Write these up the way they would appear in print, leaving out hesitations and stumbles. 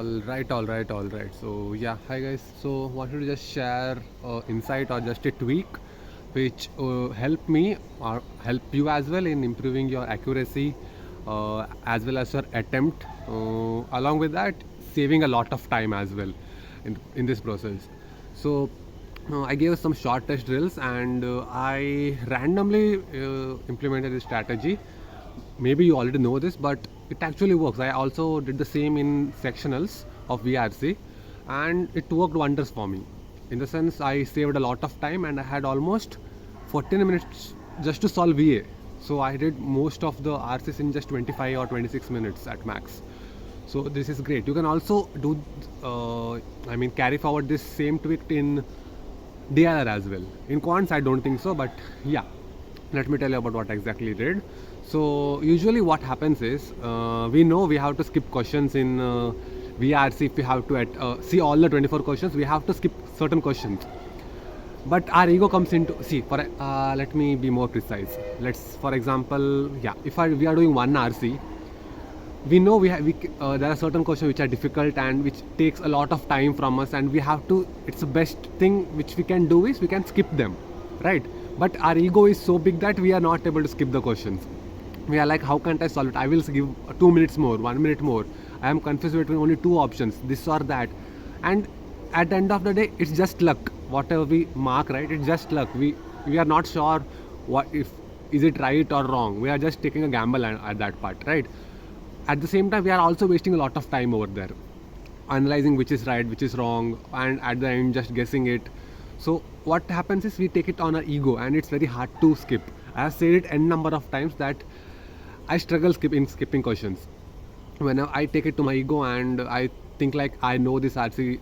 All right. So yeah, hi guys. So wanted to just share insight or just a tweak which help me or help you as well in improving your accuracy as well as your attempt. Along with that, saving a lot of time as well in this process. So I gave some short test drills and I randomly implemented this strategy. Maybe you already know this, but it actually works. I also did the same in sectionals of VRC and it worked wonders for me. In the sense, I saved a lot of time and I had almost 14 minutes just to solve VA. So I did most of the RCs in just 25 or 26 minutes at max. So this is great. You can also do, carry forward this same tweak in DLR as well. In quants, I don't think so, but yeah, let me tell you about what exactly did. So usually what happens is we know we have to skip questions in VRC. If we have to see all the 24 questions, we have to skip certain questions. But our ego comes into let me be more precise. Let's, for example, yeah, if we are doing one RC, we know there are certain questions which are difficult and which takes a lot of time from us, and we have to. It's the best thing which we can do is we can skip them, right? But our ego is so big that we are not able to skip the questions. We are like, how can't I solve it? I will give 2 minutes more, 1 minute more. I am confused between only two options, this or that. And at the end of the day, it's just luck. Whatever we mark, right? It's just luck. We are not sure what if is it right or wrong. We are just taking a gamble at that part, right? At the same time, we are also wasting a lot of time over there, analyzing which is right, which is wrong, and at the end just guessing it. So what happens is we take it on our ego, and it's very hard to skip. I have said it n number of times that I struggle skipping questions. When I take it to my ego and I think like I know this RC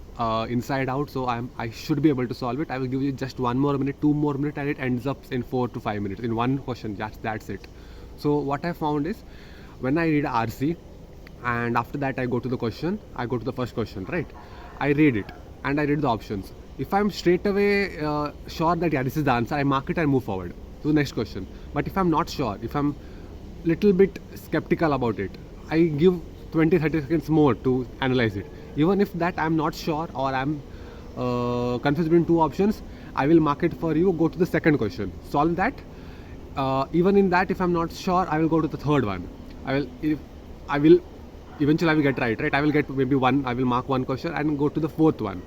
inside out, so I should be able to solve it. I will give you just 1 more minute, 2 more minutes, and it ends up in 4 to 5 minutes in one question. That's it. So what I found is when I read RC and after that I go to the question, I go to the first question, right? I read it and I read the options. If I'm straight away sure that yeah, this is the answer, I mark it and move forward to the next question. But if I'm not sure, if I'm little bit skeptical about it, I give 20-30 seconds more to analyze it. Even if that I'm not sure or I'm confused between two options, I will mark it for you, go to the second question, solve that. Even in that, if I'm not sure, I will go to the third one. I will eventually I will get right. I will get maybe one. I will mark one question and go to the fourth one.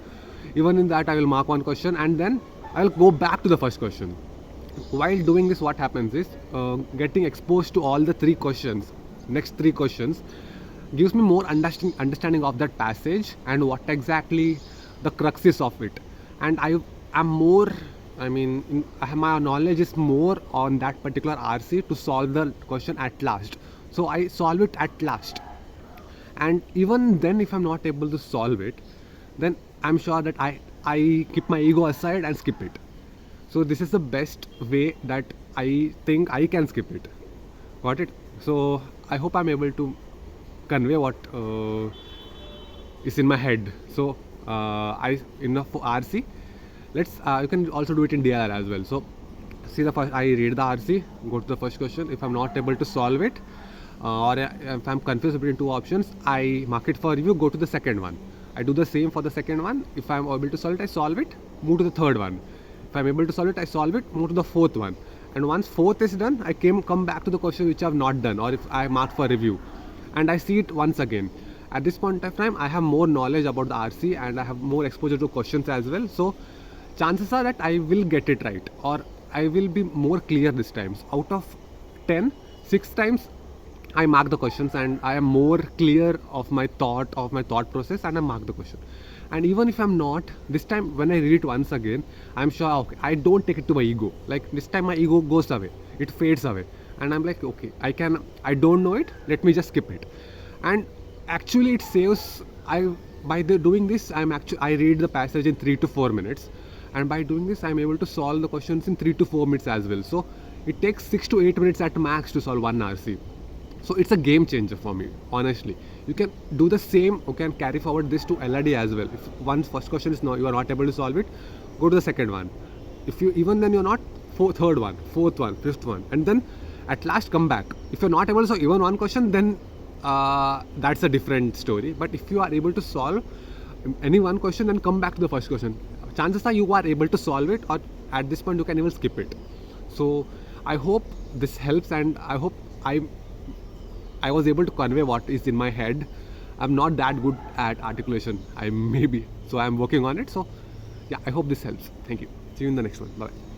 Even in that, I will mark one question and then I will go back to the first question. While doing this, what happens is getting exposed to all the three questions, next three questions, gives me more understanding of that passage and what exactly the crux is of it. And I am more. My knowledge is more on that particular RC to solve the question at last. So I solve it at last. And even then, if I'm not able to solve it, then I'm sure that I keep my ego aside and skip it. So this is the best way that I think I can skip it. Got it? So I hope I'm able to convey what is in my head. So enough for RC. Let's you can also do it in DLR as well. So see the first, I read the RC, go to the first question. If I'm not able to solve it, or if I'm confused between two options, I mark it for review, go to the second one. I do the same for the second one. If I'm able to solve it, I solve it, move to the third one. If I'm able to solve it, I solve it, move to the fourth one. And once fourth is done, I come back to the question which I have not done, or if I mark for review, and I see it once again. At this point of time, I have more knowledge about the RC and I have more exposure to questions as well. So chances are that I will get it right, or I will be more clear this time. So out of 10, 6 times I mark the questions and I am more clear of my thought process, and I mark the question. And even if I'm not, this time when I read it once again, I'm sure, okay, I don't take it to my ego. Like this time my ego goes away, it fades away, and I'm like, okay, I don't know it, let me just skip it. And actually it saves, doing this, I read the passage in 3 to 4 minutes, and by doing this I'm able to solve the questions in 3 to 4 minutes as well. So it takes 6 to 8 minutes at max to solve one RC. So it's a game changer for me, honestly. You can do the same, you can carry forward this to LRDI as well. If once first question is no, you are not able to solve it, go to the second one. If you even then you're not, third one, fourth one, fifth one, and then at last come back. If you're not able to solve even one question, then that's a different story. But if you are able to solve any one question and come back to the first question, chances are you are able to solve it, or at this point you can even skip it. So I hope this helps, and I hope I was able to convey what is in my head. I'm not that good at articulation. I may be, so I'm working on it. So yeah, I hope this helps. Thank you. See you in the next one. Bye.